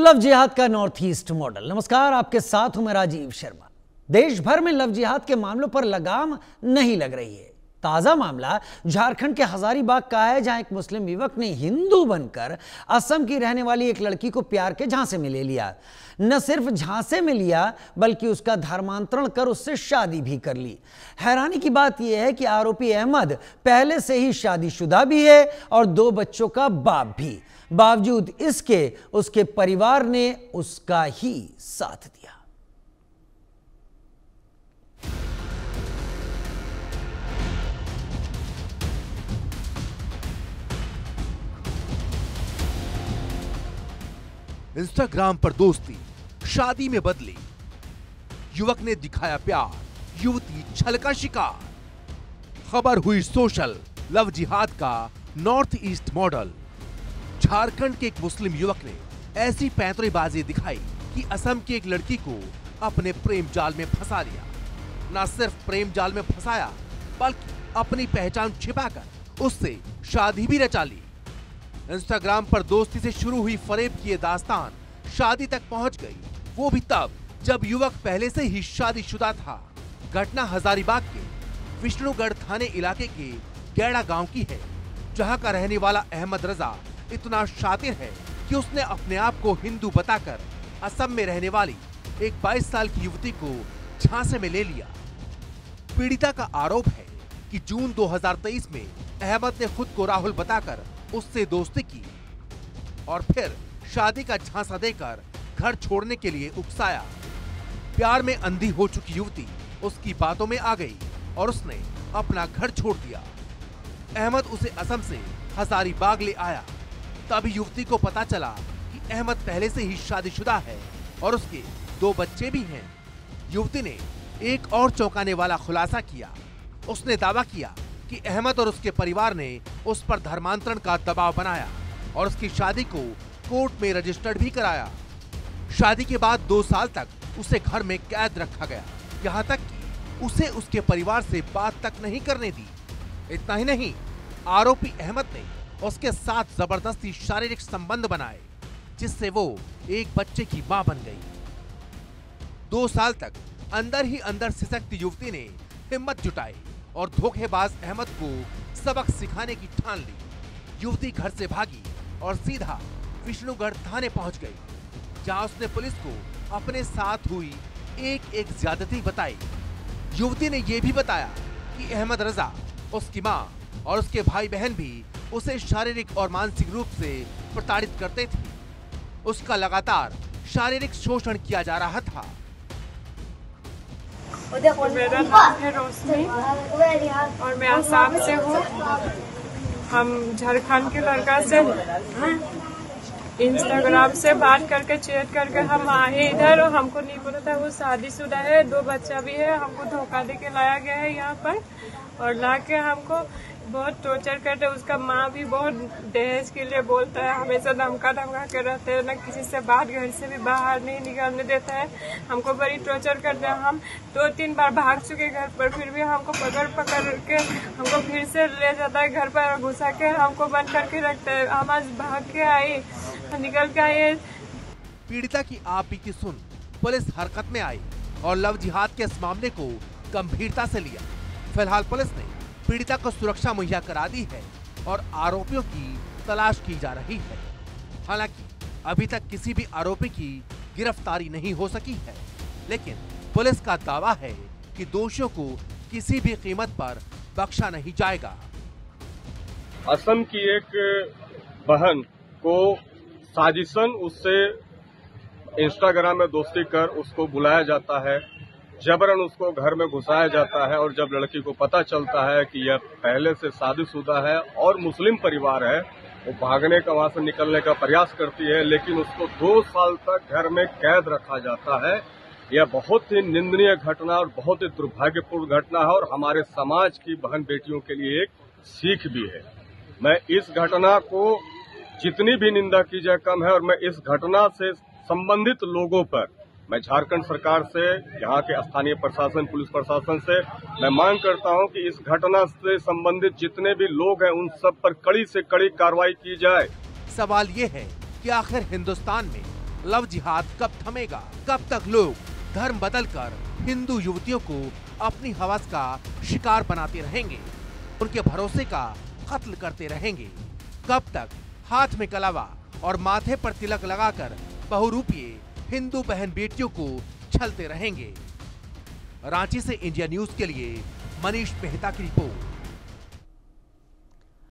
Love जिहाद का north east model. नमस्कार, आपके साथ हूं मैं राजीव शर्मा। देश भर में लव जिहाद के मामलों पर लगाम नहीं लग रही है। ताजा मामला झारखंड के हजारीबाग का है, जहां एक मुस्लिम युवक ने हिंदू बनकर असम की रहने वाली एक लड़की को प्यार के झांसे में ले लिया। न सिर्फ झांसे में लिया बल्कि उसका धर्मांतरण कर उससे शादी भी कर ली। हैरानी की बात यह है कि आरोपी अहमद पहले से ही शादीशुदा भी है और 2 बच्चों का बाप भी। बावजूद इसके उसके परिवार ने उसका ही साथ दिया। इंस्टाग्राम पर दोस्ती शादी में बदली, युवक ने दिखाया प्यार, युवती छल का शिकार। खबर हुई सोशल, लव जिहाद का नॉर्थ ईस्ट मॉडल। झारखंड के एक मुस्लिम युवक ने ऐसी पैंतरेबाजी दिखाई कि असम की एक लड़की को अपने प्रेम जाल में फंसा लिया। न सिर्फ प्रेम जाल में फंसाया बल्कि अपनी पहचान छिपाकर उससे शादी भी रचा ली। इंस्टाग्राम पर दोस्ती से शुरू हुई फरेब की ये दास्तान शादी तक पहुंच गई, वो भी तब जब युवक पहले से ही शादीशुदा था। घटना हजारीबाग के विष्णुगढ़ थाने इलाके के गैड़ा गांव की है, जहां का रहने वाला अहमद रजा इतना शातिर है कि उसने अपने आप को हिंदू बताकर असम में रहने वाली एक 22 साल की युवती को झांसे में ले लिया। पीड़िता का आरोप है कि जून 2023 में अहमद ने खुद को राहुल बताकर उससे दोस्ती की और फिर शादी का झांसा देकर घर छोड़ने के लिए उकसाया। प्यार में अंधी हो चुकी युवती उसकी बातों में आ गई और उसने अपना घर छोड़ दिया। अहमद उसे असम से हजारीबाग ले आया। तभी युवती को पता चला कि अहमद पहले से ही शादीशुदा है और उसके 2 बच्चे भी हैं। युवती ने एक और चौंकाने वाला खुलासा किया। उसने दावा किया कि अहमद और उसके परिवार ने उस पर धर्मांतरण का दबाव बनाया और उसकी शादी को कोर्ट में रजिस्टर्ड भी कराया। शादी के बाद 2 साल तक उसे घर में कैद रखा गया, यहाँ तक कि उसे उसके परिवार से बात तक नहीं करने दी। इतना ही नहीं, आरोपी अहमद ने उसके साथ जबरदस्ती शारीरिक संबंध बनाए, जिससे वो एक बच्चे की मां बन गई। 2 साल तक अंदर ही अंदर सिसकती युवती ने हिम्मत जुटाई और धोखेबाज अहमद को सबक सिखाने की ठान ली। युवती घर से भागी और सीधा विष्णुगढ़ थाने पहुंच गई, जहां उसने पुलिस को अपने साथ हुई एक ज्यादती बताई। युवती ने यह भी बताया कि अहमद रजा, उसकी मां और उसके भाई बहन भी उसे शारीरिक और मानसिक रूप से प्रताड़ित करते थे। उसका लगातार शारीरिक शोषण किया जा रहा था। मेरा नाम है रोशनी और मैं आसाम से हूँ। हम झारखंड के लड़का से इंस्टाग्राम से बात करके चैट करके हम आए इधर, और हमको नहीं पता था वो शादीशुदा है, 2 बच्चा भी है। हमको धोखा दे के लाया गया है यहाँ पर और ला के हमको बहुत टॉर्चर करते हैं। उसका माँ भी बहुत दहेज के लिए बोलता है, हमेशा धमका के रहते हैं, न किसी से बात, घर से भी बाहर नहीं निकलने देता है। हमको बड़ी टॉर्चर करते हैं। हम 2-3 बार भाग चुके घर पर, फिर भी हमको पकड़ के हमको फिर से ले जाता है घर पर, घुसा के हमको बंद करके रखता है। हम आज भाग के आई, निकल के आए। पीड़िता की आप बीती सुन पुलिस हरकत में आई और लव जिहाद के इस मामले को गंभीरता से लिया। फिलहाल पुलिस ने पीड़िता को सुरक्षा मुहैया करा दी है और आरोपियों की तलाश की जा रही है। हालांकि अभी तक किसी भी आरोपी की गिरफ्तारी नहीं हो सकी है, लेकिन पुलिस का दावा है कि दोषियों को किसी भी कीमत पर बख्शा नहीं जाएगा। असम की एक बहन को साजिशन उससे इंस्टाग्राम में दोस्ती कर उसको बुलाया जाता है, जबरन उसको घर में घुसाया जाता है और जब लड़की को पता चलता है कि यह पहले से शादीशुदा है और मुस्लिम परिवार है, वो भागने का, वहां से निकलने का प्रयास करती है, लेकिन उसको 2 साल तक घर में कैद रखा जाता है। यह बहुत ही निंदनीय घटना और बहुत ही दुर्भाग्यपूर्ण घटना है और हमारे समाज की बहन बेटियों के लिए एक सीख भी है। मैं इस घटना को जितनी भी निंदा की जाए कम है और मैं इस घटना से संबंधित लोगों पर मैं झारखंड सरकार से, यहाँ के स्थानीय प्रशासन, पुलिस प्रशासन से मैं मांग करता हूँ कि इस घटना से संबंधित जितने भी लोग हैं उन सब पर कड़ी से कड़ी कार्रवाई की जाए। सवाल ये है कि आखिर हिंदुस्तान में लव जिहाद कब थमेगा? कब तक लोग धर्म बदलकर हिंदू युवतियों को अपनी हवस का शिकार बनाते रहेंगे, उनके भरोसे का कत्ल करते रहेंगे? कब तक हाथ में कलावा और माथे पर तिलक लगाकर बहुरूपीय हिंदू बहन बेटियों को छलते रहेंगे? रांची से इंडिया न्यूज के लिए मनीष मेहता की रिपोर्ट।